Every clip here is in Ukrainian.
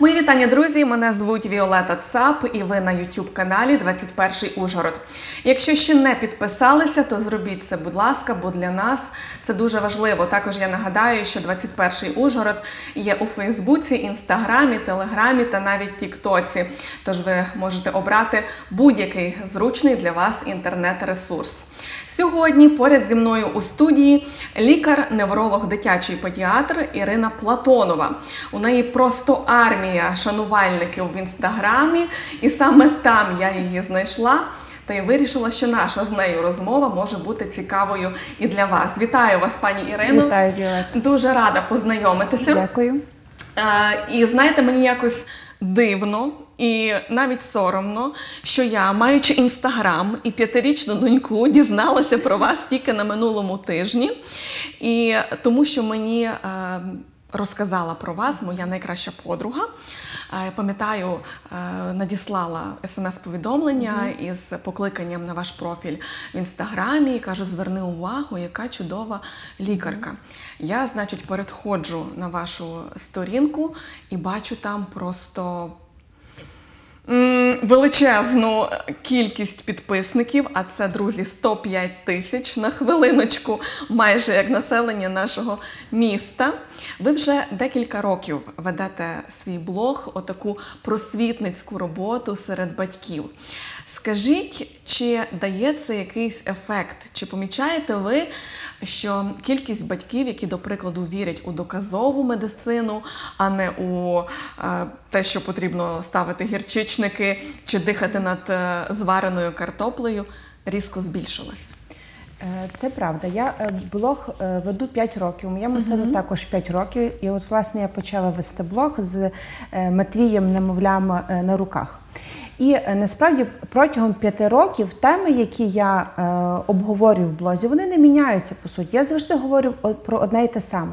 Мої вітання, друзі! Мене звуть Віолета Цап і ви на YouTube-каналі 21 Ужгород. Якщо ще не підписалися, то зробіть це, будь ласка, бо для нас це дуже важливо. Також я нагадаю, що 21 Ужгород є у Фейсбуці, Інстаграмі, Телеграмі та навіть Тіктоці. Тож ви можете обрати будь-який зручний для вас інтернет-ресурс. Сьогодні поряд зі мною у студії лікар-невролог, дитячий педіатр Ірина Платонова. У неї просто армія шанувальників в Інстаграмі, і саме там я її знайшла. Та й вирішила, що наша з нею розмова може бути цікавою і для вас. Вітаю вас, пані Ірино. Вітаю, Віолета. Дуже рада познайомитися. Дякую. І знаєте, мені якось дивно і навіть соромно, що я, маючи Інстаграм і 5-річну доньку, дізналася про вас тільки на минулому тижні. І тому що мені розказала про вас моя найкраща подруга. Я пам'ятаю, надіслала смс-повідомлення із покликанням на ваш профіль в Інстаграмі і каже: зверни увагу, яка чудова лікарка. Я, значить, переходжу на вашу сторінку і бачу там просто величезну кількість підписників, а це, друзі, 105 тисяч на хвилиночку, майже як населення нашого міста. Ви вже декілька років ведете свій блог, отаку просвітницьку роботу серед батьків. Скажіть, чи дає це якийсь ефект? Чи помічаєте ви, що кількість батьків, які, до прикладу, вірять у доказову медицину, а не у те, що потрібно ставити гірчичники чи дихати над звареною картоплею, різко збільшилась? Це правда. Я блог веду 5 років. Моєму сину також 5 років. І от, власне, я почала вести блог з Матвієм немовлям на руках. І насправді протягом 5 років теми, які я обговорюю в блозі, вони не міняються, по суті. Я завжди говорю про одне і те саме.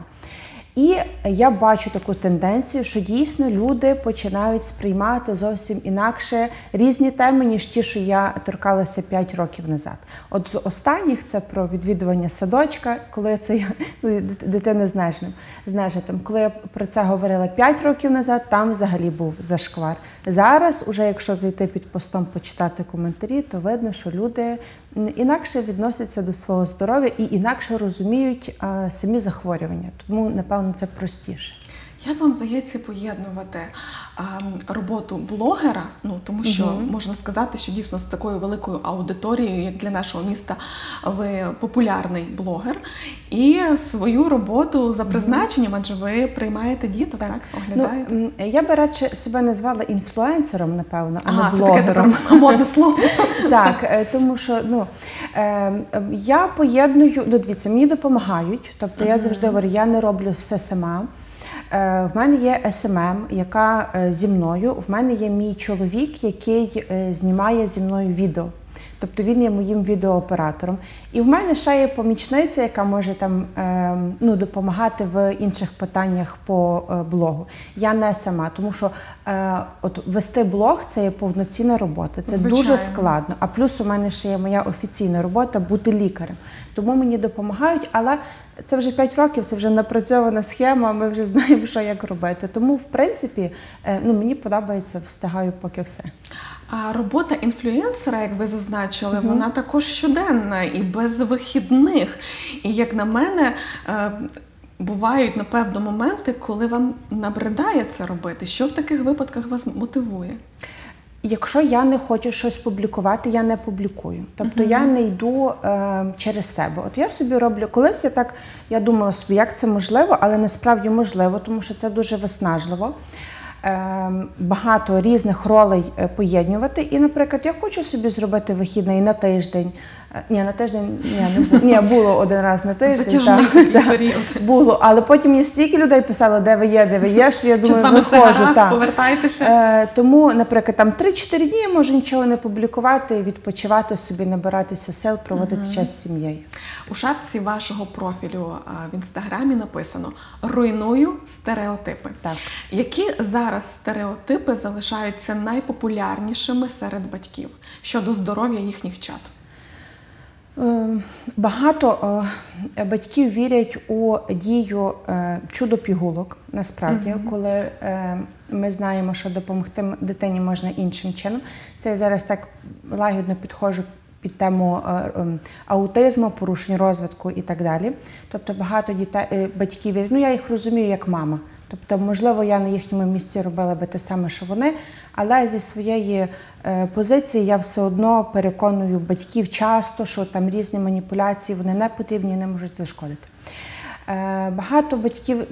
І я бачу таку тенденцію, що дійсно люди починають сприймати зовсім інакше різні теми, ніж ті, що я торкалася 5 років назад. От з останніх це про відвідування садочка, коли це я, дитини з нежитом. Коли я про це говорила 5 років назад, там взагалі був зашквар. Зараз, уже якщо зайти під постом, почитати коментарі, то видно, що люди інакше відносяться до свого здоров'я і інакше розуміють самі захворювання. Тому, напевно, це простіше. Як вам вдається поєднувати роботу блогера, тому що можна сказати, що дійсно з такою великою аудиторією, як для нашого міста, ви популярний блогер, і свою роботу за призначенням, адже ви приймаєте діток, так? Оглядаєте? Я би радше себе назвала інфлюенсером, напевно, а не Це блогером. таке тепер модне слово. Так, тому що я поєдную, дивіться, мені допомагають, тобто я завжди говорю, я не роблю все сама. В мене є СММ, яка зі мною, в мене є мій чоловік, який знімає зі мною відео. Тобто він є моїм відеооператором. І в мене ще є помічниця, яка може там, допомагати в інших питаннях по блогу. Я не сама, тому що от вести блог – це є повноцінна робота, це дуже складно. А плюс у мене ще є моя офіційна робота – бути лікарем. Тому мені допомагають, але це вже 5 років, це вже напрацьована схема, ми вже знаємо, що як робити. Тому, в принципі, мені подобається, встигаю поки все. А робота інфлюенсера, як ви зазначили, вона також щоденна і без вихідних. І, як на мене, бувають, напевно, моменти, коли вам набридає це робити. Що в таких випадках вас мотивує? Якщо я не хочу щось публікувати, я не публікую. Тобто я не йду через себе. От я собі роблю, колись я думала собі, як це можливо, але насправді можливо, тому що це дуже виснажливо. Багато різних ролей поєднувати. І, наприклад, я хочу собі зробити вихідний на тиждень. Було один раз на тиждень. Затяжний такий період. Було, але потім мені стільки людей писало, де ви є, що я думаю, чи з вами все гаразд, повертайтеся? Тому, наприклад, там 3-4 дні я можу нічого не публікувати, відпочивати собі, набиратися сил, проводити час з сім'єю. У шапці вашого профілю в Інстаграмі написано «Руйную стереотипи». Так. Які зараз стереотипи залишаються найпопулярнішими серед батьків щодо здоров'я їхніх чад? Багато батьків вірять у дію чудо-пігулок, насправді, коли ми знаємо, що допомогти дитині можна іншим чином. Це я зараз так лагідно підходжу під тему аутизму, порушень розвитку і так далі. Тобто багато батьків вірять, я їх розумію як мама. Тобто, можливо, я на їхньому місці робила би те саме, що вони, але зі своєї позиції я все одно переконую батьків часто, що там різні маніпуляції, вони не потрібні, не можуть зашкодити. Багато батьків,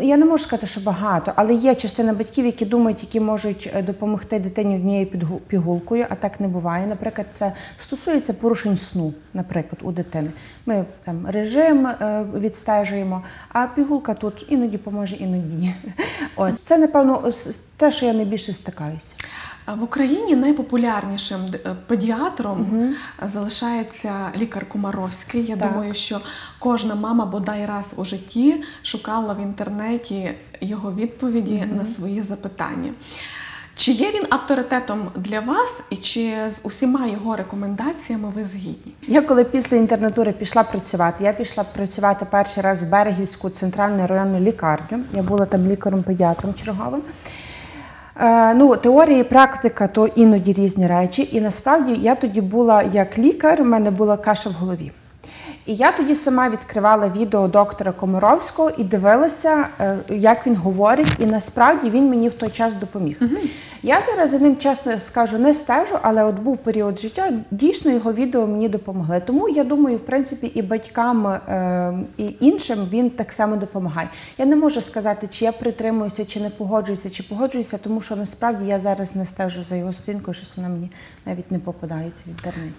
я не можу сказати, що багато, але є частина батьків, які думають, які можуть допомогти дитині однією пігулкою, а так не буває. Наприклад, це стосується порушень сну, наприклад, у дитини. Ми там режим відстежуємо, а пігулка тут іноді поможе, іноді ні. Це, напевно, те, що я найбільше стикаюся. В Україні найпопулярнішим педіатром залишається лікар Комаровський. Я думаю, що кожна мама бодай раз у житті шукала в інтернеті його відповіді на свої запитання. Чи є він авторитетом для вас і чи з усіма його рекомендаціями ви згідні? Я коли після інтернатури пішла працювати перший раз в Берегівську центральну районну лікарню. Я була там лікарем-педіатром черговим. Теорія і практика – то іноді різні речі. І насправді я тоді була як лікар, в мене була каша в голові. І я тоді сама відкривала відео доктора Комаровського і дивилася, як він говорить, і насправді він мені в той час допоміг. Я зараз за ним, чесно скажу, не стежу, але от був період життя, дійсно його відео мені допомогли. Тому я думаю, в принципі, і батькам, і іншим він так само допомагає. Я не можу сказати, чи я притримуюся, чи не погоджуюся, чи погоджуюся, тому що насправді я зараз не стежу за його сторінкою, щось вона мені навіть не попадається в інтернеті.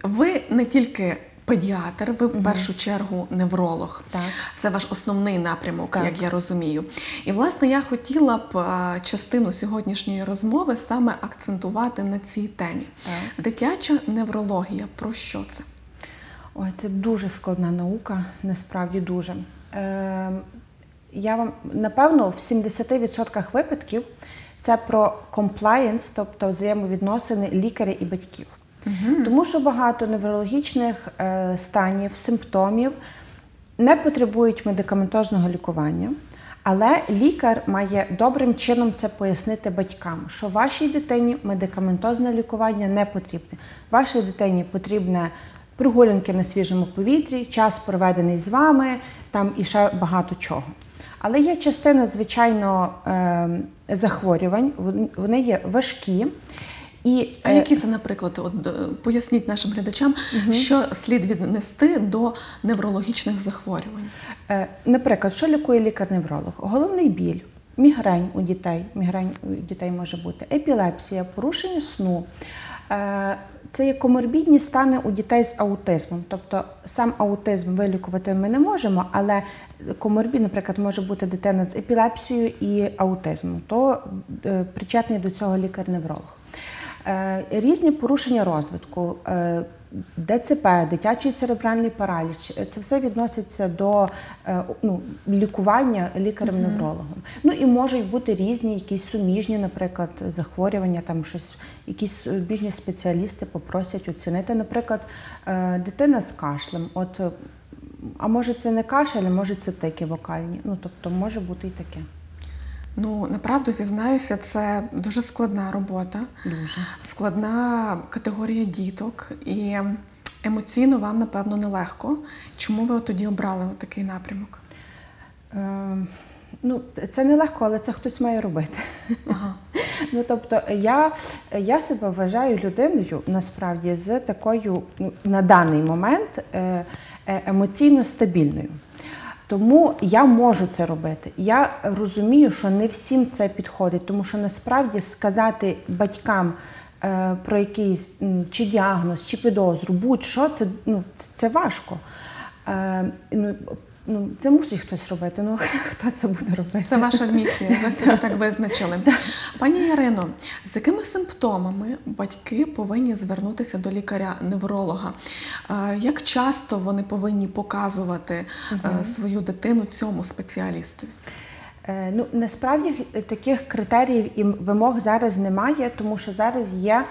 Ви не тільки педіатр, ви в першу чергу невролог. Так. Це ваш основний напрямок, як я розумію. І, власне, я хотіла б частину сьогоднішньої розмови саме акцентувати на цій темі. Так. Дитяча неврологія. Про що це? Це дуже складна наука, насправді дуже. Я вам, напевно, в 70% випадків це про комплаєнс, тобто взаємовідносини лікаря і батьків. Тому що багато неврологічних станів, симптомів не потребують медикаментозного лікування, але лікар має добрим чином це пояснити батькам, що вашій дитині медикаментозне лікування не потрібне. Вашій дитині потрібне прогулянки на свіжому повітрі, час проведений з вами, там і ще багато чого. Але є частина, звичайно, захворювань, вони є важкі. А які це, наприклад, поясніть нашим глядачам, що слід віднести до неврологічних захворювань? Наприклад, що лікує лікар-невролог? Головний біль, мігрень у дітей може бути, епілепсія, порушення сну. Це є коморбідні стани у дітей з аутизмом. Тобто сам аутизм вилікувати ми не можемо, але коморбід, наприклад, може бути дитина з епілепсією і аутизмом, то причетний до цього лікар-невролог. Різні порушення розвитку, ДЦП, дитячий церебральний параліч, це все відноситься до лікування лікарем-неврологом. І можуть бути різні, якісь суміжні, наприклад, захворювання, там щось, якісь суміжні спеціалісти попросять оцінити. Наприклад, дитина з кашлем, а може це не кашель, а може це тики вокальні, тобто може бути і таке. Направду, зізнаюся, це дуже складна робота, складна категорія діток, і емоційно вам, напевно, нелегко. Чому ви тоді обрали такий напрямок? Це нелегко, але це хтось має робити. Ага. Тобто я себе вважаю людиною, насправді, з такою, на даний момент, емоційно стабільною. Тому я можу це робити. Я розумію, що не всім це підходить, тому що насправді сказати батькам про якийсь чи діагноз, чи підозру, будь-що, це важко. Це мусить хтось робити, хто це буде робити? Це ваша місія, ви собі так визначили. Пані Ірино, з якими симптомами батьки повинні звернутися до лікаря-невролога? Як часто вони повинні показувати свою дитину цьому спеціалісту? Насправді таких критеріїв і вимог зараз немає, тому що зараз є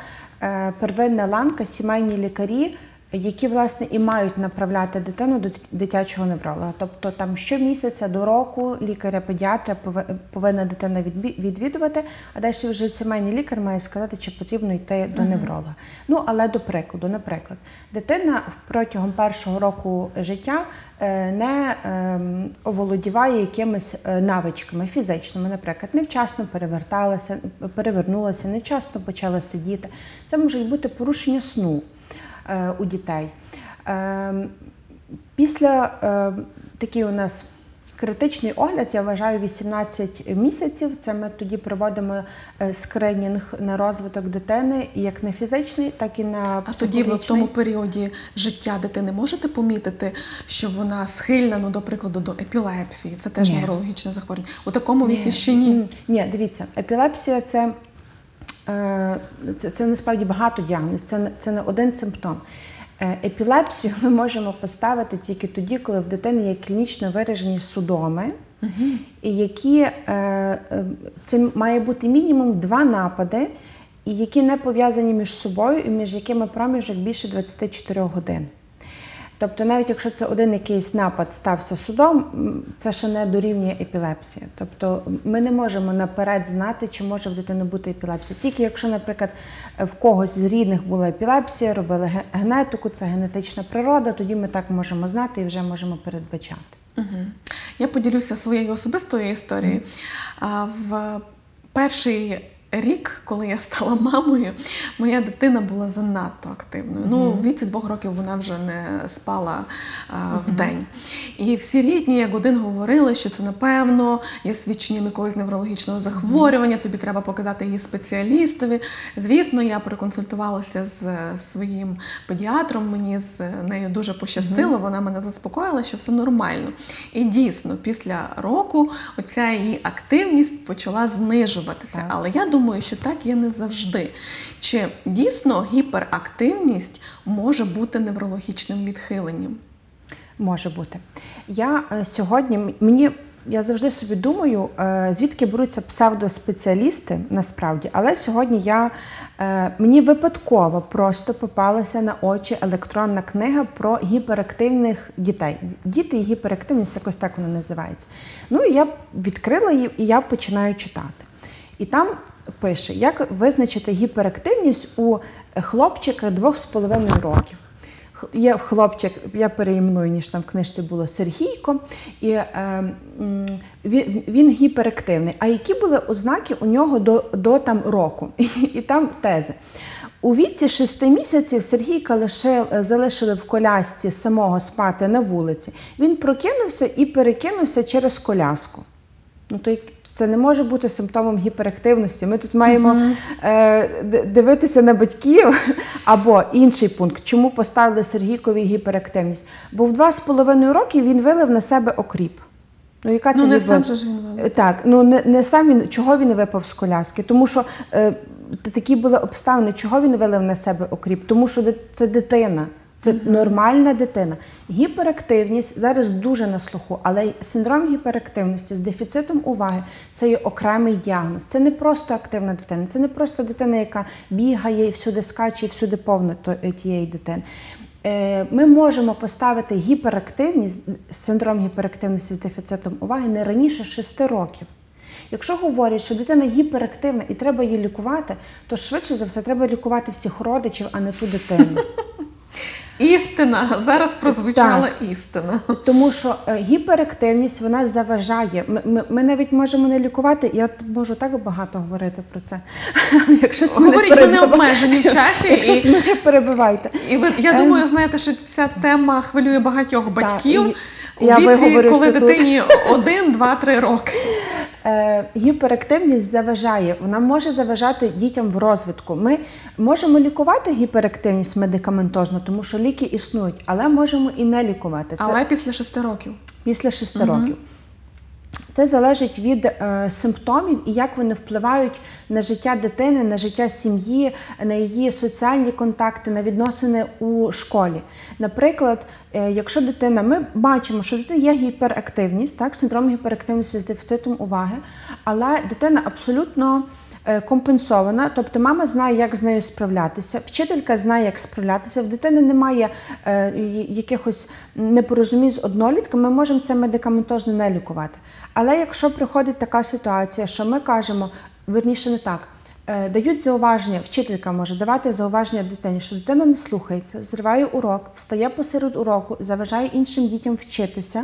первинна ланка, сімейні лікарі, які, власне, і мають направляти дитину до дитячого невролога. Тобто там щомісяця до року лікаря-педіатра повинна дитина відвідувати, а далі вже сімейний лікар має сказати, чи потрібно йти до невролога. Ну, але до прикладу, наприклад, дитина протягом першого року життя не оволодіває якимись навичками фізичними, наприклад, невчасно перевернулася, невчасно почала сидіти. Це можуть бути порушення сну у дітей. Після такий у нас критичний огляд, я вважаю, 18 місяців. Це ми тоді проводимо скринінг на розвиток дитини, як на фізичний, так і на психологічний. А тоді ви в тому періоді життя дитини можете помітити, що вона схильна, до прикладу, до епілепсії? Це теж неврологічне захворювання. У такому віці ще ні? Ні, дивіться, епілепсія – це насправді багато діагнозів, це не один симптом. Епілепсію ми можемо поставити тільки тоді, коли в дитини є клінічно виражені судоми, і які, це має бути мінімум 2 напади, і які не пов'язані між собою, і між якими проміжок більше 24 годин. Тобто навіть якщо це один якийсь напад стався судом, це ще не дорівнює епілепсія. Тобто ми не можемо наперед знати, чи може в дитини бути епілепсія. Тільки якщо, наприклад, в когось з рідних була епілепсія, робили генетику, це генетична природа, тоді ми так можемо знати і вже можемо передбачати. Я поділюся своєю особистою історією. В перший рік, коли я стала мамою, моя дитина була занадто активною. Ну, в віці 2 років вона вже не спала вдень. І всі рідні, як один, говорили, що це, напевно, є свідченням якогось неврологічного захворювання, тобі треба показати її спеціалістові. Звісно, я проконсультувалася з своїм педіатром, мені з нею дуже пощастило, вона мене заспокоїла, що все нормально. І дійсно, після року оця її активність почала знижуватися. Але я думаю, що так є не завжди. Чи дійсно гіперактивність може бути неврологічним відхиленням? Може бути. Я сьогодні, я завжди собі думаю, звідки беруться псевдоспеціалісти, насправді, але сьогодні мені випадково просто попалася на очі електронна книга про гіперактивних дітей. Діти і гіперактивність, якось так вона називається. Ну і я відкрила її, і я починаю читати. І там пише, як визначити гіперактивність у хлопчика 2,5 років. Є хлопчик, я переіменую, ніж там в книжці було, Сергійко, і він гіперактивний. А які були ознаки у нього до там року? І там тези. У віці 6 місяців Сергійка залишили в колясці самого спати на вулиці. Він прокинувся і перекинувся через коляску. Ну, то це не може бути симптомом гіперактивності. Ми тут маємо дивитися на батьків. Або інший пункт, чому поставили Сергійкові гіперактивність. Бо в 2,5 роки він вилив на себе окріп. Ну, яка це не сам же ж він вилив. Так, ну не сам він, чого він випав з коляски? Тому що такі були обставини, чого він вилив на себе окріп? Тому що це дитина. Це нормальна дитина. Гіперактивність зараз дуже на слуху, але синдром гіперактивності з дефіцитом уваги – це є окремий діагноз. Це не просто активна дитина, це не просто дитина, яка бігає, всюди скаче, всюди повна тієї дитини. Ми можемо поставити гіперактивність, синдром гіперактивності з дефіцитом уваги не раніше 6 років. Якщо говорять, що дитина гіперактивна і треба її лікувати, то швидше за все треба лікувати всіх родичів, а не ту дитину. Істина! Зараз прозвучала істина. Тому що гіперактивність, вона заважає. Ми навіть можемо не лікувати, я можу так багато говорити про це. Говоріть, ми не обмежені в часі. Якщо мене перебивайте. І ви, я думаю, знаєте, що ця тема хвилює багатьох батьків у віці, коли дитині 1, 2, 3 роки. Гіперактивність заважає, вона може заважати дітям в розвитку. Ми можемо лікувати гіперактивність медикаментозно, тому що ліки існують, але можемо і не лікувати. Але після 6 років? Після 6 років. Це залежить від симптомів і як вони впливають на життя дитини, на життя сім'ї, на її соціальні контакти, на відносини у школі. Наприклад, якщо ми бачимо, що в дитини є гіперактивність, так, синдром гіперактивності з дефіцитом уваги, але дитина абсолютно компенсована, тобто мама знає, як з нею справлятися, вчителька знає, як справлятися, в дитини немає якихось непорозумінь з однолітками, ми можемо це медикаментозно не лікувати. Але якщо приходить така ситуація, що ми кажемо, верніше не так, дають зауваження, вчителька може давати зауваження дитині, що дитина не слухається, зриває урок, встає посеред уроку, заважає іншим дітям вчитися,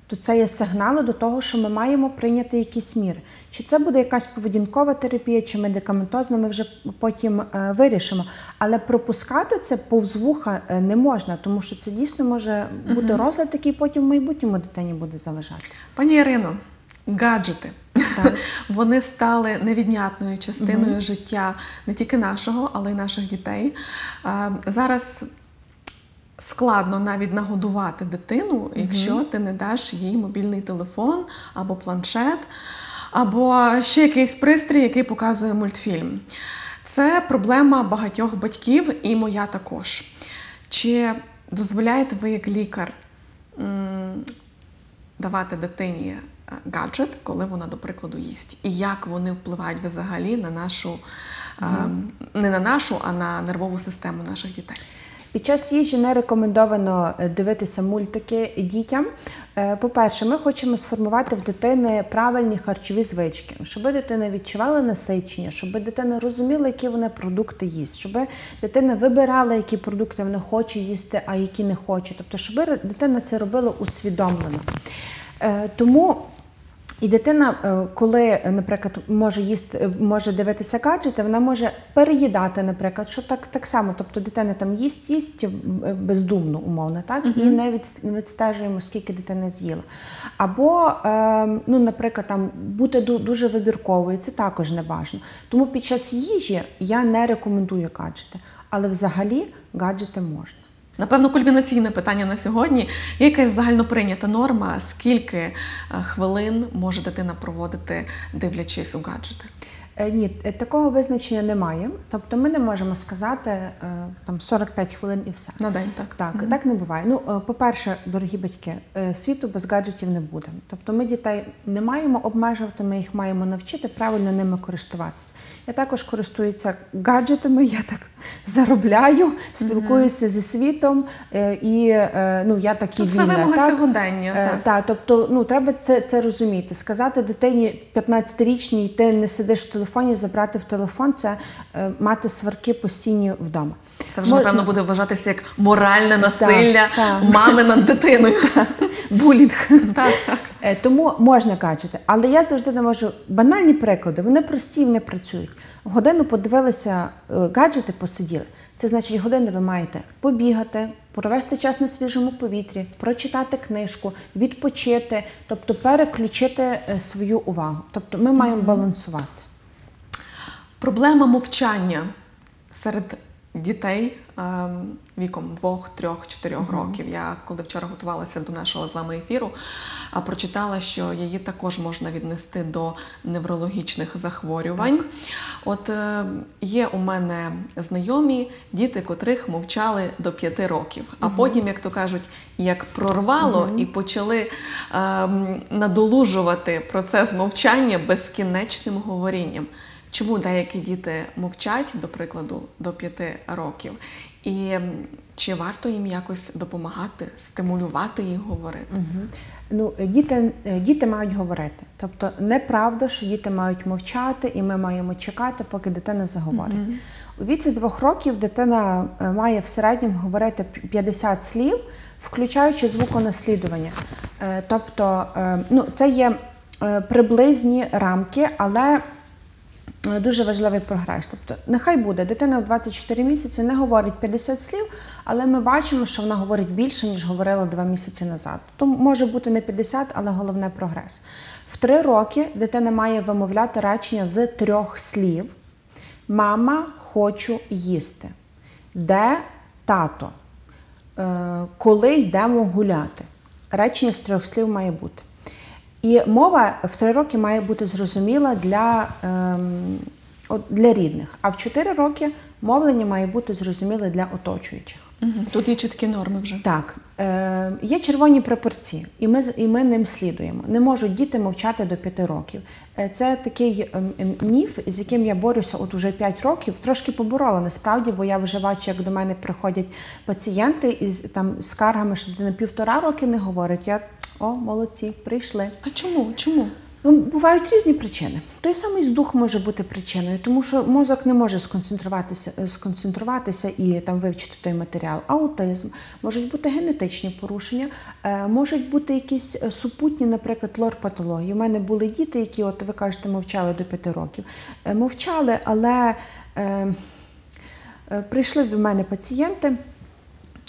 то це є сигнали до того, що ми маємо прийняти якісь міри. Чи це буде якась поведінкова терапія, чи медикаментозна, ми вже потім вирішимо. Але пропускати це повз вуха не можна, тому що це дійсно може бути розлад, який потім в майбутньому дитині буде заважати. Пані Ірино, гаджети. Вони стали невіднятною частиною життя не тільки нашого, але й наших дітей. Зараз складно навіть нагодувати дитину, якщо ти не даш їй мобільний телефон або планшет, або ще якийсь пристрій, який показує мультфільм. Це проблема багатьох батьків і моя також. Чи дозволяєте ви як лікар давати дитині гаджет, коли вона, до прикладу, їсть? І як вони впливають взагалі на нашу, не на нашу, а на нервову систему наших дітей? Під час їжі не рекомендовано дивитися мультики дітям. По-перше, ми хочемо сформувати в дитини правильні харчові звички, щоб дитина відчувала насичення, щоб дитина розуміла, які вона продукти їсть, щоб дитина вибирала, які продукти вона хоче їсти, а які не хоче. Тобто, щоб дитина це робила усвідомлено. Тому і дитина, коли, наприклад, може дивитися гаджети, вона може переїдати, наприклад, що так само, тобто дитина там їсть бездумно, умовно, так, і не відстежуємо, скільки дитина з'їла. Або, наприклад, там бути дуже вибірковою, це також не бажано. Тому під час їжі я не рекомендую гаджети, але взагалі гаджети можна. Напевно, кульмінаційне питання на сьогодні. Є якась загальноприйнята норма, скільки хвилин може дитина проводити, дивлячись у гаджети? Ні, такого визначення немає. Тобто ми не можемо сказати там 45 хвилин і все. На день, так? Так не буває. По-перше, дорогі батьки, світу без гаджетів не буде. Тобто ми дітей не маємо обмежувати, ми їх маємо навчити правильно ними користуватися. Я також користуюся гаджетами, я так заробляю, спілкуюся зі світом, і я так і вільна. Це вимога сьогодення. Так, тобто треба це розуміти. Сказати дитині 15-річній, ти не сидиш в телефоні, забрати в телефон, це мати сварки постійні вдома. Це вже, напевно, буде вважатися як моральне насилля мами над дитиною. Булінг. Тому можна гаджети. Але я завжди навожу банальні приклади. Вони прості і вони працюють. Годину подивилися гаджети, посиділи. Це значить, годину ви маєте побігати, провести час на свіжому повітрі, прочитати книжку, відпочити, тобто переключити свою увагу. Тобто ми маємо балансувати. Проблема мовчання серед дітей віком 2, 3, 4 років. Я, коли вчора готувалася до нашого з вами ефіру, прочитала, що її також можна віднести до неврологічних захворювань. От є у мене знайомі діти, котрих мовчали до 5 років. А потім, як то кажуть, як прорвало і почали надолужувати процес мовчання безкінечним говорінням. Чому деякі діти мовчать, до прикладу, до 5 років? І чи варто їм якось допомагати, стимулювати їх говорити? Діти мають говорити. Тобто неправда, що діти мають мовчати і ми маємо чекати, поки дитина заговорить. У віці 2 років дитина має в середньому говорити 50 слів, включаючи звуконаслідування. Тобто це є приблизні рамки, але дуже важливий прогрес. Тобто, нехай буде, дитина в 24 місяці не говорить 50 слів, але ми бачимо, що вона говорить більше, ніж говорила 2 місяці назад. Тому може бути не 50, але головне прогрес. В 3 роки дитина має вимовляти речення з 3 слів. Мама, хочу їсти. Де тато? Коли йдемо гуляти? Речення з 3 слів має бути. І мова в 3 роки має бути зрозуміла для рідних, а в 4 роки мовлення має бути зрозуміле для оточуючих. Тут є чіткі норми вже. Так, є червоні прапорці, і ми ним слідуємо. Не можуть діти мовчати до 5 років. Це такий міф, з яким я борюся от уже 5 років. Трошки поборола насправді, бо я вже бачу, як до мене приходять пацієнти із там скаргами, що дитина 1,5 роки не говорить. Молодці, прийшли. А чому? Чому? Ну, бувають різні причини. Той самий здух може бути причиною, тому що мозок не може сконцентруватися і там вивчити той матеріал. Аутизм, можуть бути генетичні порушення, можуть бути якісь супутні, наприклад, лор-патології. У мене були діти, які, от ви кажете, мовчали до 5 років. Мовчали, але прийшли до мене пацієнти,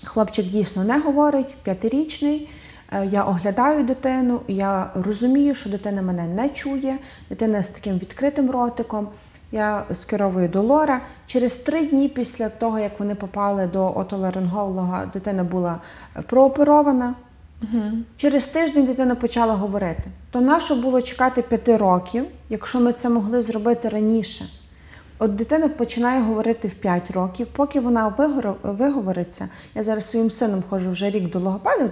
хлопчик дійсно не говорить, 5-річний. Я оглядаю дитину, я розумію, що дитина мене не чує, дитина з таким відкритим ротиком. Я скеровую до лора. Через 3 дні після того, як вони попали до отоларинголога, дитина була прооперована. Через тиждень дитина почала говорити. То нащо було чекати 5 років, якщо ми це могли зробити раніше? От дитина починає говорити в 5 років, поки вона виговориться. Я зараз своїм сином ходжу вже рік до логопеда,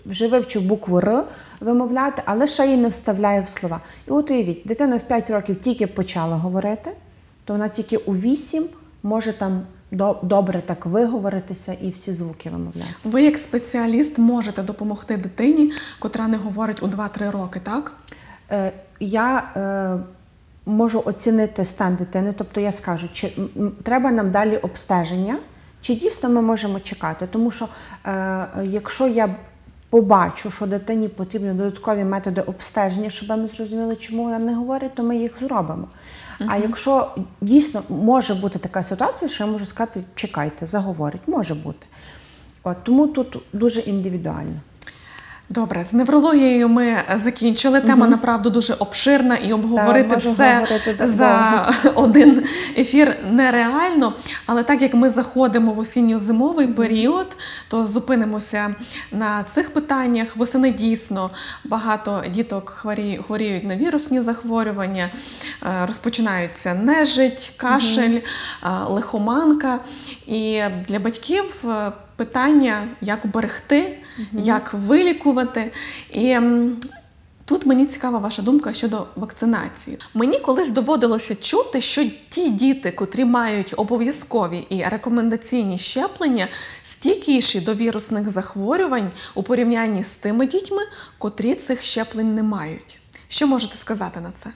вже вивчив букву Р вимовляти, але ще її не вставляє в слова. І от уявіть, дитина в 5 років тільки почала говорити, то вона тільки у 8 може там добре так виговоритися і всі звуки вимовляти. Ви як спеціаліст можете допомогти дитині, котра не говорить у 2-3 роки, так? Я можу оцінити стан дитини, тобто я скажу, чи треба нам далі обстеження, чи дійсно ми можемо чекати. Тому що якщо я побачу, що дитині потрібні додаткові методи обстеження, щоб ми зрозуміли, чому вона не говорить, то ми їх зробимо. А якщо дійсно може бути така ситуація, що я можу сказати, чекайте, заговорить, може бути. Тому тут дуже індивідуально. Добре, з неврологією ми закінчили. Тема, направду, дуже обширна і обговорити все за один ефір нереально. Але так як ми заходимо в осінньо-зимовий період, то зупинимося на цих питаннях. Восени дійсно багато діток хворіють на вірусні захворювання, розпочинаються нежить, кашель, лихоманка. І для батьків питання, як уберегти, як вилікувати. І тут мені цікава ваша думка щодо вакцинації. Мені колись доводилося чути, що ті діти, котрі мають обов'язкові і рекомендаційні щеплення, стійкіші до вірусних захворювань у порівнянні з тими дітьми, котрі цих щеплень не мають. Що можете сказати на це?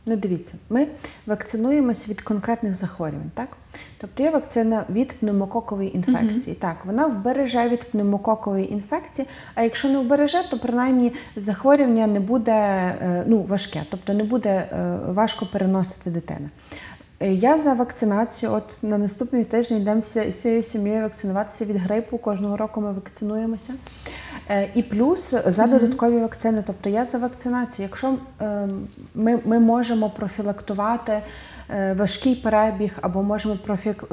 Ну, дивіться, ми вакцинуємося від конкретних захворювань, так? Тобто є вакцина від пневмококової інфекції. Так, вона вбереже від пневмококової інфекції, а якщо не вбереже, то принаймні захворювання не буде важке, тобто не буде важко переносити дитина. Я за вакцинацію, от на наступний тиждень йдемо всією сім'єю вакцинуватися від грипу, кожного року ми вакцинуємося. І плюс за додаткові вакцини, тобто я за вакцинацію. Якщо ми можемо профілактувати важкий перебіг або можемо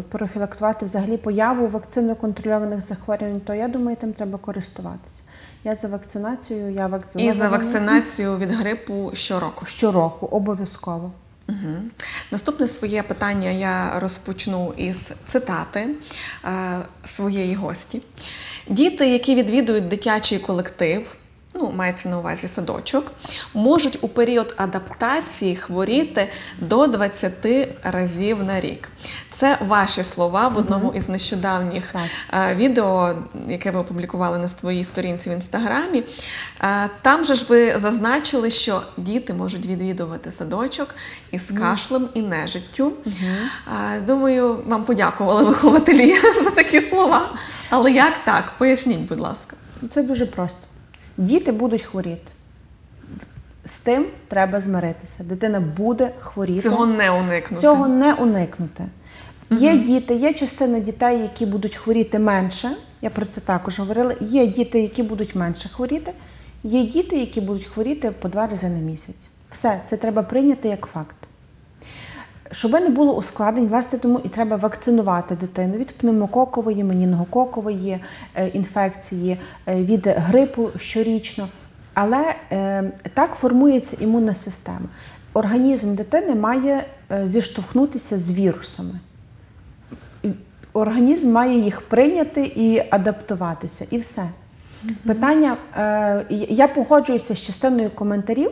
профілактувати взагалі появу вакцинно-контрольованих захворювань, то я думаю, тим треба користуватися. Я за вакцинацію, я вакцинована. І за вакцинацію від грипу щороку? Щороку, обов'язково. Наступне своє питання я розпочну із цитати своєї гості. Діти, які відвідують дитячий колектив, мається на увазі садочок, можуть у період адаптації хворіти до 20 разів на рік. Це ваші слова в одному із нещодавніх відео, яке ви опублікували на своїй сторінці в Інстаграмі. Там же ж ви зазначили, що діти можуть відвідувати садочок із кашлем і нежиттю. Думаю, вам подякували вихователі за такі слова. Але як так? Поясніть, будь ласка. Це дуже просто. Діти будуть хворіти. З тим треба змиритися. Дитина буде хворіти. Цього не уникнути. Цього не уникнути. Є діти, є частина дітей, які будуть хворіти менше. Я про це також говорила. Є діти, які будуть менше хворіти. Є діти, які будуть хворіти по 2 рази на місяць. Все, це треба прийняти як факт. Щоб не було ускладнень, власне, тому і треба вакцинувати дитину від пневмококової, менінгококової інфекції, від грипу щорічно. Але так формується імунна система. Організм дитини має зіштовхнутися з вірусами. організм має їх прийняти і адаптуватися, і все. Питання, я погоджуюся з частиною коментарів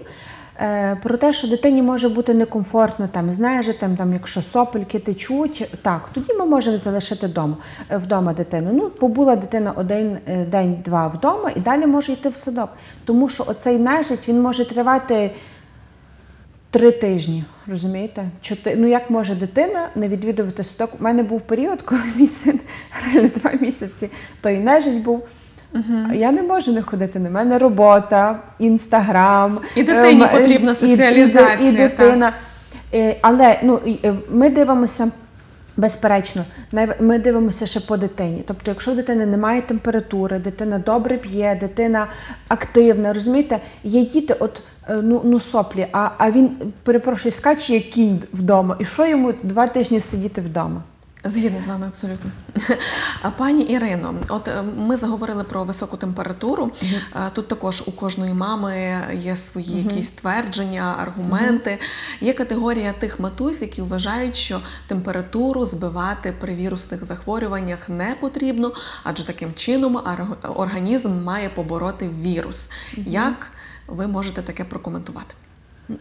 про те, що дитині може бути некомфортно там, з нежитом, там, якщо сопельки течуть, так, тоді ми можемо залишити вдома дитину. Ну, побула дитина один день-два вдома і далі може йти в садок. Тому що оцей нежить, він може тривати 3 тижні, розумієте? Ну як може дитина не відвідувати садок? У мене був період, коли мій син, реально 2 місяці, той нежить був. Я не можу не ходити, на мене робота, Інстаграм. І дитині потрібна соціалізація. І дитина. Але ми дивимося, безперечно, ми дивимося ще по дитині. Тобто, якщо в дитини немає температури, дитина добре п'є, дитина активна, розумієте? Є діти, соплі, а він, перепрошую, скаче як кінь вдома. І що йому 2 тижні сидіти вдома? Згідна з вами абсолютно. Пані Ірино, от ми заговорили про високу температуру. Тут також у кожної мами є свої якісь твердження, аргументи. Є категорія тих матусь, які вважають, що температуру збивати при вірусних захворюваннях не потрібно, адже таким чином організм має побороти вірус. Як ви можете таке прокоментувати?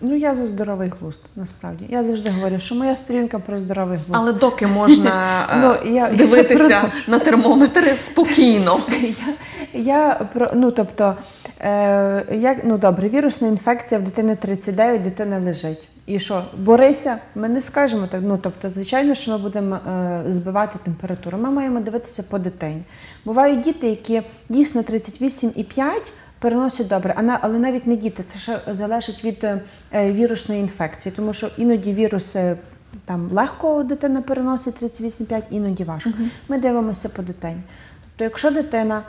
Ну, я за здоровий глузд, насправді. Я завжди говорю, що моя сторінка про здоровий глузд. Але доки можна дивитися на термометр спокійно? Добре, вірусна інфекція в дитини 39, дитина лежить. І що, борися? Ми не скажемо так. Звичайно, що ми будемо збивати температуру. Ми маємо дивитися по дитині. Бувають діти, які дійсно 38,5, переносять добре, але навіть не діти, це ще залежить від вірусної інфекції, тому що іноді віруси там легко дитина переносить 38,5, іноді важко. Ми дивимося по дитині. Тобто, якщо дитина,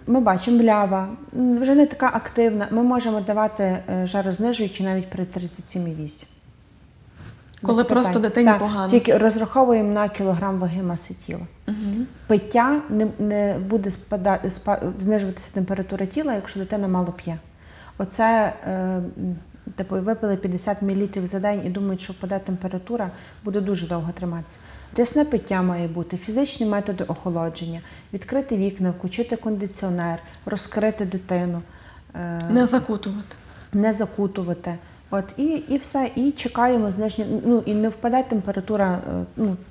ми бачимо, млява, вже не така активна, ми можемо давати жарознижуючі навіть при 37,8. Коли просто дитині погано. Тільки розраховуємо на кілограм ваги маси тіла. Пиття не буде знижуватися температура тіла, якщо дитина мало п'є. Оце, випили 50 мл за день і думають, що впаде температура, буде дуже довго триматися. Рясне пиття має бути, фізичні методи охолодження, відкрити вікна, включити кондиціонер, розкрити дитину. Не закутувати. Не закутувати. І все, і чекаємо зниження, і не впаде температура,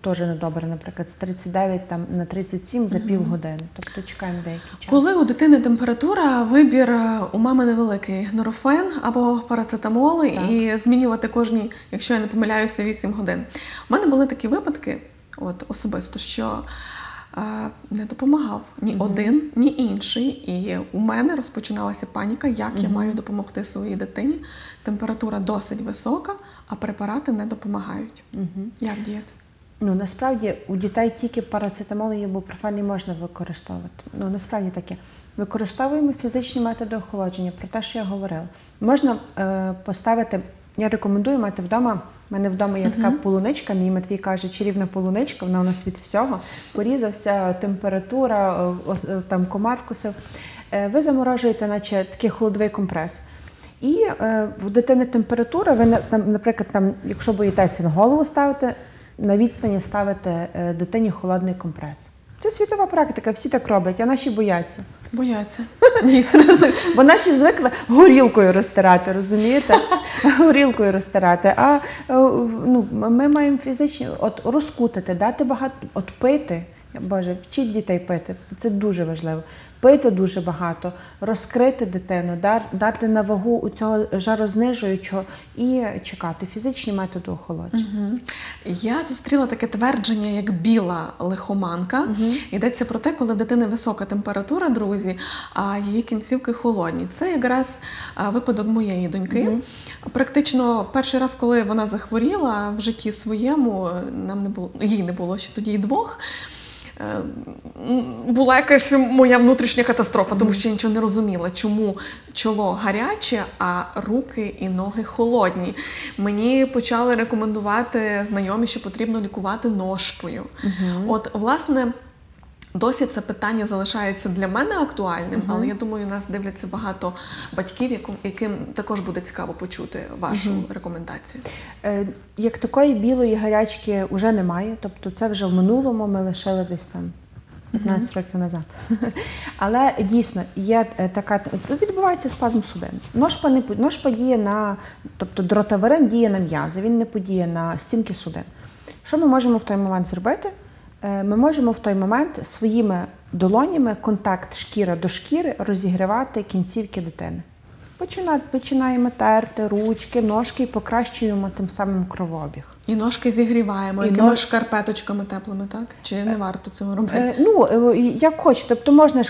теж недобре, наприклад, з 39 на 37 за півгодини, тобто чекаємо деякий час. Коли у дитини температура, вибір у мами невеликий, нурофен або парацетамол, і змінювати кожні, якщо я не помиляюся, 8 годин. У мене були такі випадки, особисто, що не допомагав ні один, ні інший. І у мене розпочиналася паніка, як я маю допомогти своїй дитині. Температура досить висока, а препарати не допомагають. Як діяти? Насправді у дітей тільки парацетамол і ібупрофен не можна використовувати. Насправді таке. Використовуємо фізичні методи охолодження, про те, що я говорила. Можна поставити, я рекомендую мати вдома. У мене вдома є така полуничка, мій Матвій каже, чарівна полуничка, вона у нас від всього. Порізався, температура, там комар вкусив. Ви заморожуєте, наче такий холодовий компрес. І в дитини температура, ви, наприклад, якщо боїтеся на голову ставити, на відстані ставите дитині холодний компрес. Це світова практика, всі так роблять, а наші бояться. Бояться, дійсно. Бо наші звикли горілкою розтирати, розумієте? Горілкою розтирати. А ми маємо фізично розкутати, дати багато, пити. Боже, вчіть дітей пити, це дуже важливо. Пити дуже багато, розкрити дитину, дати на вагу у цього жарознижуючого і чекати. Фізичні методи охолодження. Я зустріла таке твердження, як біла лихоманка. Йдеться про те, коли в дитини висока температура, друзі, а її кінцівки холодні. Це якраз випадок моєї доньки. Практично перший раз, коли вона захворіла в житті своєму, їй не було ще тоді і 2, була якась моя внутрішня катастрофа, тому що я нічого не розуміла, чому чоло гаряче, а руки і ноги холодні. Мені почали рекомендувати знайомі, що потрібно лікувати ношпою. Власне, Досі це питання залишається для мене актуальним, але я думаю, нас дивляться багато батьків, яким також буде цікаво почути вашу рекомендацію. Як такої білої гарячки вже немає, тобто це вже в минулому, ми лишили десь там 15 років назад. Але дійсно є така, відбувається спазм судин. Ножпа діє на, тобто дротаверин діє на м'язи, він не подіє на стінки судин. Що ми можемо в той момент зробити? Ми можемо в той момент своїми долонями, контакт шкіра до шкіри, розігрівати кінцівки дитини. Починаємо терти ручки, ножки і покращуємо тим самим кровообіг. І ножки зігріваємо, якими шкарпеточками теплими, так? Чи не варто цього робити? Як хочете. Тобто можна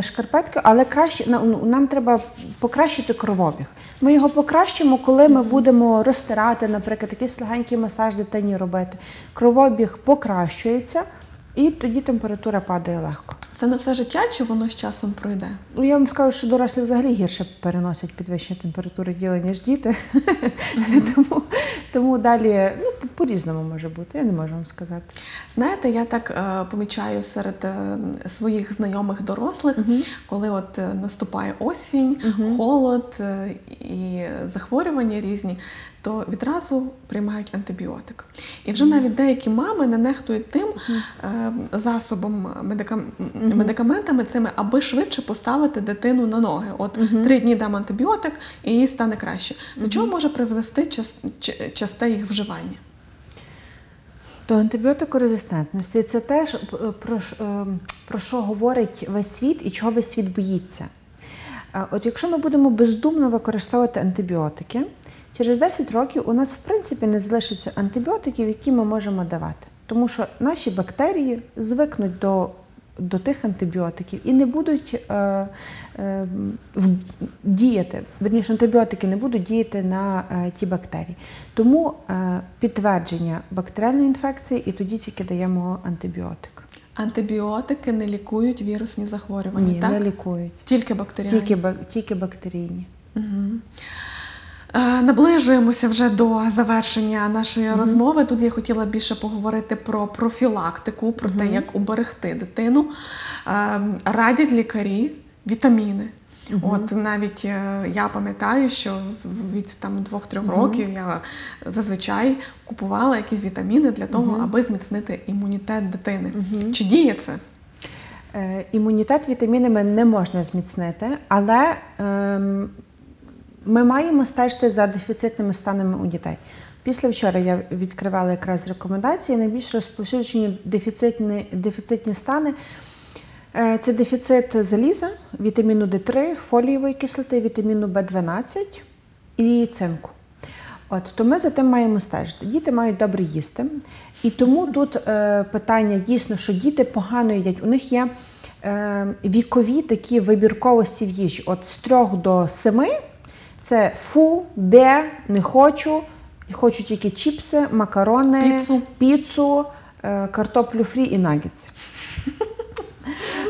шкарпетки, але краще, нам треба покращити кровообіг. Ми його покращимо, коли ми будемо розтирати, наприклад, якийсь легенький масаж дитині робити. Кровообіг покращується, і тоді температура падає легко. Це на все життя, чи воно з часом пройде? Я вам скажу, що дорослі взагалі гірше переносять підвищення температури тіла, ніж діти. Тому далі по-різному може бути, я не можу вам сказати. Знаєте, я так помічаю серед своїх знайомих дорослих, коли от наступає осінь, холод і захворювання різні, то відразу приймають антибіотик. І вже навіть деякі мами не нехтують тим засобом, медикаментами цими, аби швидше поставити дитину на ноги. От 3 дні дам антибіотик, і їй стане краще. До чого може призвести часте їх вживання? До антибіотикорезистентності – це те, про що говорить весь світ і чого весь світ боїться. От якщо ми будемо бездумно використовувати антибіотики, через 10 років у нас, в принципі, не залишиться антибіотиків, які ми можемо давати. Тому що наші бактерії звикнуть до тих антибіотиків і не будуть діяти, верніше, антибіотики не будуть діяти на ті бактерії. Тому підтвердження бактеріальної інфекції і тоді тільки даємо антибіотик. Антибіотики не лікують вірусні захворювання, Ні, так? не лікують. Тільки бактеріальні? Тільки бактерійні. Угу. Наближуємося вже до завершення нашої розмови. Тут я хотіла більше поговорити про профілактику, про те, як уберегти дитину. Радять лікарі вітаміни. От навіть я пам'ятаю, що в віці 2-3 років я зазвичай купувала якісь вітаміни для того, аби зміцнити імунітет дитини. Чи діє це? Імунітет вітамінами не можна зміцнити, але ми маємо стежити за дефіцитними станами у дітей. Після вчора я відкривала якраз рекомендації. Найбільш розповсюджені дефіцитні стани – це дефіцит заліза, вітаміну D3, фолієвої кислоти, вітаміну В12 і цинку. То ми за тим маємо стежити. Діти мають добре їсти. І тому тут питання дійсно, що діти погано їдять. У них є вікові такі вибірковості в їжі. От з 3 до 7 це фу, бе, не хочу тільки чіпси, макарони, піцу, картоплю фрі і нагетси.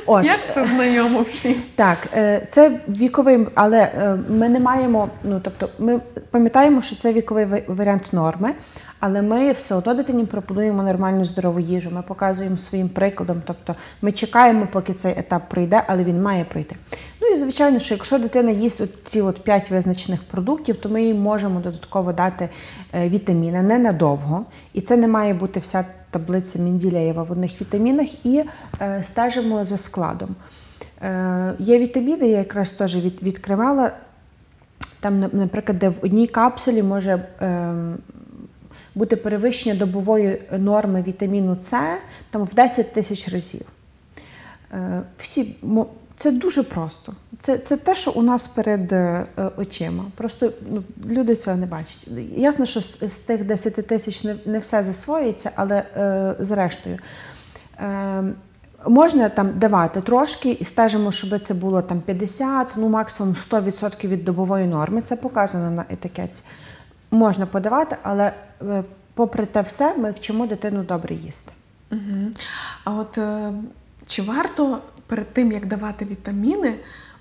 Як це знайомо всі? Так, це віковий, але ми не маємо, тобто ми пам'ятаємо, що це віковий варіант норми, але ми все одно дитині пропонуємо нормальну здорову їжу, ми показуємо своїм прикладом, тобто ми чекаємо, поки цей етап пройде, але він має пройти. І звичайно, що якщо дитина їсть ці 5 визначених продуктів, то ми їй можемо додатково дати вітаміни ненадовго, і це не має бути вся таблиця Менділеєва в одних вітамінах, і стежимо за складом. Є вітаміни, я якраз теж відкривала, там, наприклад, де в одній капсулі може бути перевищення добової норми вітаміну С там, в 10 тисяч разів. Це дуже просто. Це те, що у нас перед очима. Просто люди цього не бачать. Ясно, що з тих 10 тисяч не все засвоїться, але зрештою. Можна там давати трошки і стежимо, щоб це було там 50, максимум 100% від добової норми. Це показано на етикетці. Можна подавати, але попри те все ми вчимо дитину добре їсти. А от чи варто перед тим, як давати вітаміни,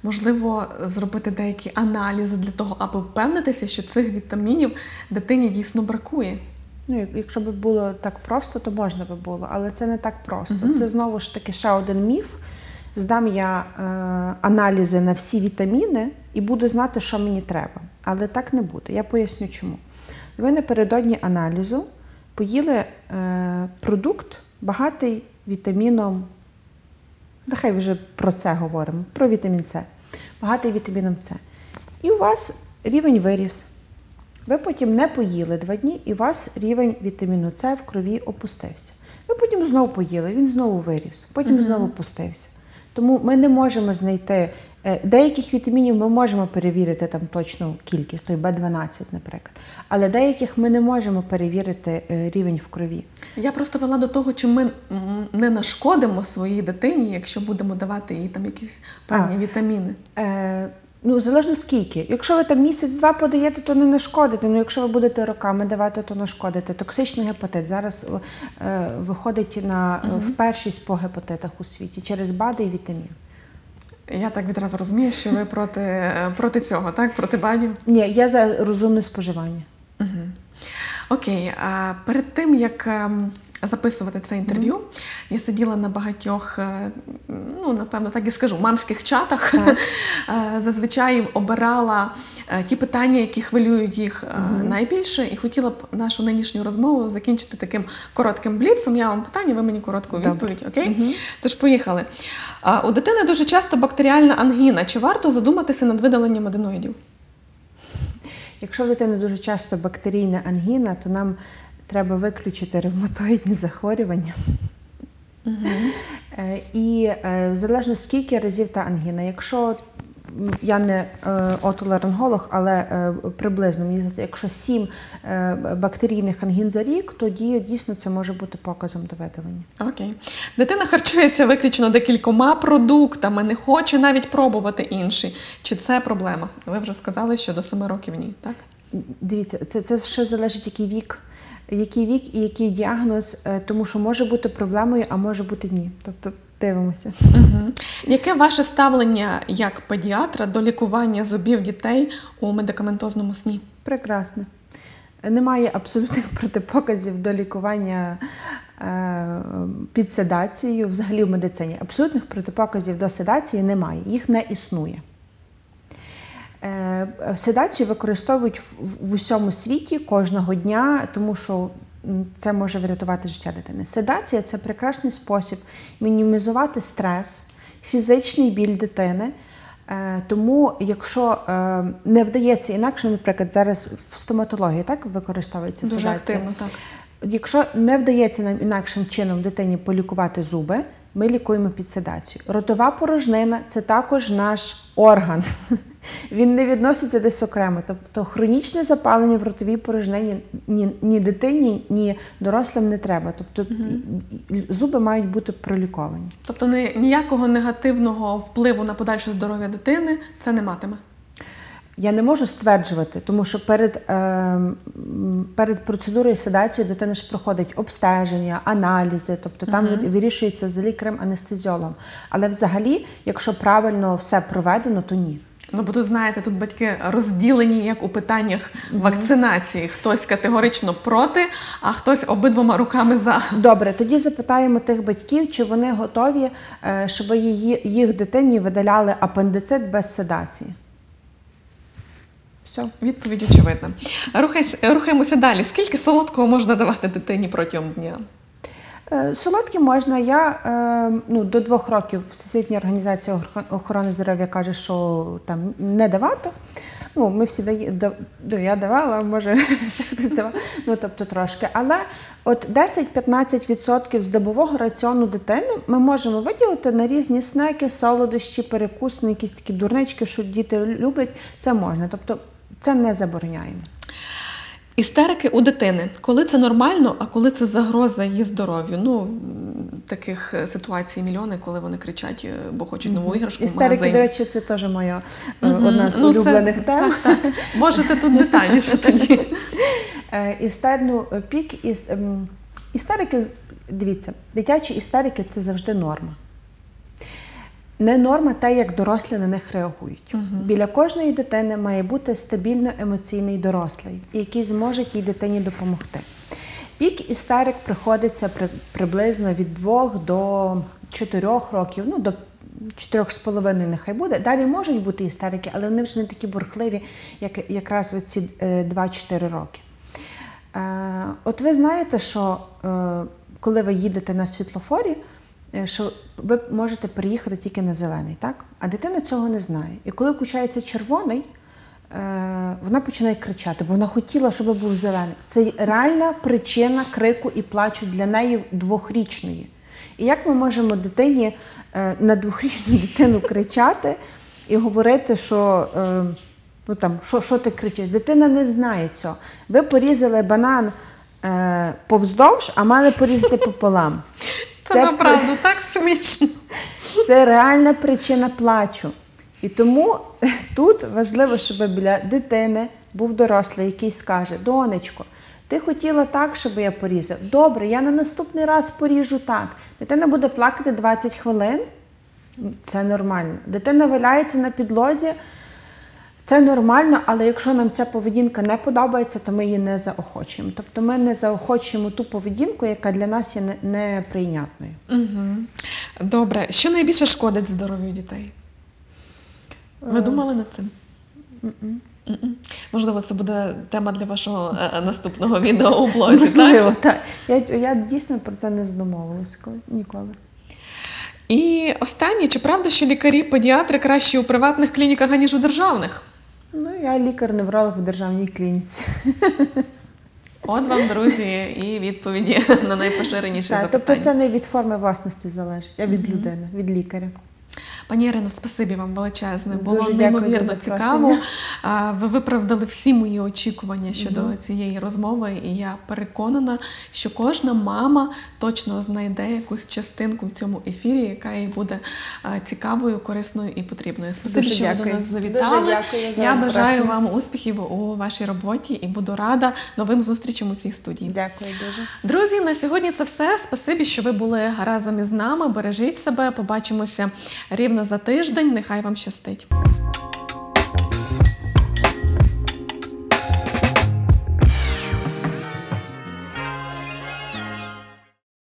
можливо, зробити деякі аналізи для того, аби впевнитися, що цих вітамінів дитині дійсно бракує? Ну, якщо б було так просто, то можна би було, але це не так просто. Це знову ж таки ще один міф. Здам я аналізи на всі вітаміни і буду знати, що мені треба. Але так не буде. Я поясню чому. Ви напередодні аналізу поїли продукт, багатий вітаміном, нехай вже про це говоримо, про вітамін С, багатий вітаміном С. І у вас рівень виріс. Ви потім не поїли 2 дні, і у вас рівень вітаміну С в крові опустився. Ви потім знову поїли, він знову виріс, потім знову опустився. Тому ми не можемо знайти, деяких вітамінів ми можемо перевірити там точну кількість, той В12, наприклад, але деяких ми не можемо перевірити рівень в крові. Я просто вела до того, чи ми не нашкодимо своїй дитині, якщо будемо давати їй там якісь певні вітаміни. Ну, залежно скільки. Якщо ви там місяць-два подаєте, то не нашкодите. Ну, якщо ви будете роками давати, то нашкодите. Токсичний гепатит зараз виходить в першість по гепатитах у світі через БАДи і вітамін. Я так відразу розумію, що ви проти цього, так? Проти БАДів? Ні, я за розумне споживання. Угу. Окей. Перед тим, як записувати це інтерв'ю, я сиділа на багатьох, ну, напевно, так і скажу, мамських чатах. Зазвичай обирала ті питання, які хвилюють їх найбільше, і хотіла б нашу нинішню розмову закінчити таким коротким бліцом. Я вам питання, ви мені коротку відповідь. Окей? Тож, поїхали. У дитини дуже часто бактеріальна ангіна. Чи варто задуматися над видаленням аденоїдів? Якщо в дитини дуже часто бактерійна ангіна, то нам треба виключити ревматоїдні захворювання. І залежно скільки разів та ангіна. Якщо я не отоларинголог, але приблизно, мені здається, якщо 7 бактерійних ангін за рік, тоді дійсно це може бути показом до видалення. Окей. Дитина харчується виключно декількома продуктами, не хоче навіть пробувати інші. Чи це проблема? Ви вже сказали, що до 7 років ні, так? Дивіться, це ще залежить, який вік і який діагноз, тому що може бути проблемою, а може бути ні. Тобто дивимося. Яке ваше ставлення як педіатра до лікування зубів дітей у медикаментозному сні? Прекрасне. Немає абсолютних протипоказів до лікування під седацією взагалі в медицині. Абсолютних протипоказів до седації немає, їх не існує. Седацію використовують в усьому світі кожного дня, тому що це може врятувати життя дитини. Седація – це прекрасний спосіб мінімізувати стрес, фізичний біль дитини. Тому, якщо не вдається інакше, наприклад, зараз в стоматології так використовується дуже седація. Дуже активно, так. Якщо не вдається нам інакшим чином дитині полікувати зуби, ми лікуємо під седацією. Ротова порожнина – це також наш орган. Він не відноситься десь окремо. Тобто хронічне запалення в ротовій порожнині ні дитині, ні дорослим не треба. Тобто зуби мають бути проліковані. Тобто ніякого негативного впливу на подальше здоров'я дитини це не матиме? Я не можу стверджувати, тому що перед процедурою седації дитина ж проходить обстеження, аналізи, тобто там вирішується з лікарем-анестезіологом. Але взагалі, якщо правильно все проведено, то ні. Ну, бо тут, знаєте, тут батьки розділені, як у питаннях вакцинації. Хтось категорично проти, а хтось обидвома руками за. Добре, тоді запитаємо тих батьків, чи вони готові, щоб їх дитині видаляли апендицит без седації. Все. Відповідь очевидна. Рухаємося далі. Скільки солодкого можна давати дитині протягом дня? Солодкі можна. Я до 2 років Всесвітня організація охорони здоров'я каже, що там не давати. Ну, ми всі я давала, може хтось давав, тобто трошки. Але от 10-15% з добового раціону дитини ми можемо виділити на різні снеки, солодощі, перекусні, якісь такі дурнички, що діти люблять, це можна. Тобто це не забороняємо. Істерики у дитини. Коли це нормально, а коли це загроза її здоров'ю? Ну, таких ситуацій мільйони, коли вони кричать, бо хочуть нову іграшку в магазині. Істерики, до речі, це теж моя одна з улюблених тем. Так. Можете тут детальніше тоді. Істерики, дивіться, дитячі істерики – це завжди норма. Не норма те, як дорослі на них реагують. Біля кожної дитини має бути стабільно емоційний дорослий, який зможе тій дитині допомогти. Пік істерик приходиться приблизно від 2 до 4 років, ну до 4,5 нехай буде. Далі можуть бути істерики, але вони вже не такі бурхливі, як якраз оці 2-4 роки. От ви знаєте, що коли ви їдете на світлофорі, що ви можете переїхати тільки на зелений, так? А дитина цього не знає. І коли включається червоний, вона починає кричати, бо вона хотіла, щоб був зелений. Це реальна причина крику і плачу для неї 2-річної. І як ми можемо дитині, на 2-річну дитину кричати і говорити, що, ну там, що ти кричиш? Дитина не знає цього. Ви порізали банан повздовж, а мали порізати пополам. Це направду так смішно. Це реальна причина плачу. І тому тут важливо, щоб біля дитини був дорослий, який скаже: донечко, ти хотіла так, щоб я порізав? Добре, я на наступний раз поріжу так. Дитина буде плакати 20 хвилин, це нормально. Дитина валяється на підлозі, це нормально, але якщо нам ця поведінка не подобається, то ми її не заохочуємо. Тобто ми не заохочуємо ту поведінку, яка для нас є неприйнятною. Угу. Добре. Що найбільше шкодить здоров'ю дітей? Ви думали над цим? Можливо, це буде тема для вашого наступного відео у блозі, можливо, так? Я дійсно про це не задумовувалася ніколи. І останнє, чи правда, що лікарі-педіатри кращі у приватних клініках, аніж у державних? Ну, я лікар-невролог в державній клініці. От вам, друзі, і відповіді на найпоширеніші запитання. Тобто це не від форми власності залежить, а від людини, від лікаря. Пані Ірино, спасибі вам величезне. Дуже Було дякую неймовірно за цікаво. Ви виправдали всі мої очікування щодо цієї розмови, і я переконана, що кожна мама точно знайде якусь частинку в цьому ефірі, яка їй буде цікавою, корисною і потрібною. Спасибі, що ви до нас завітали. Дуже дякую за Я бажаю запрошення. вам успіхів у вашій роботі і буду рада новим зустрічам у цій студії. Дякую дуже. Друзі, на сьогодні це все. Спасибі, що ви були разом із нами. Бережіть себе. Побачимося рівно за тиждень. Нехай вам щастить.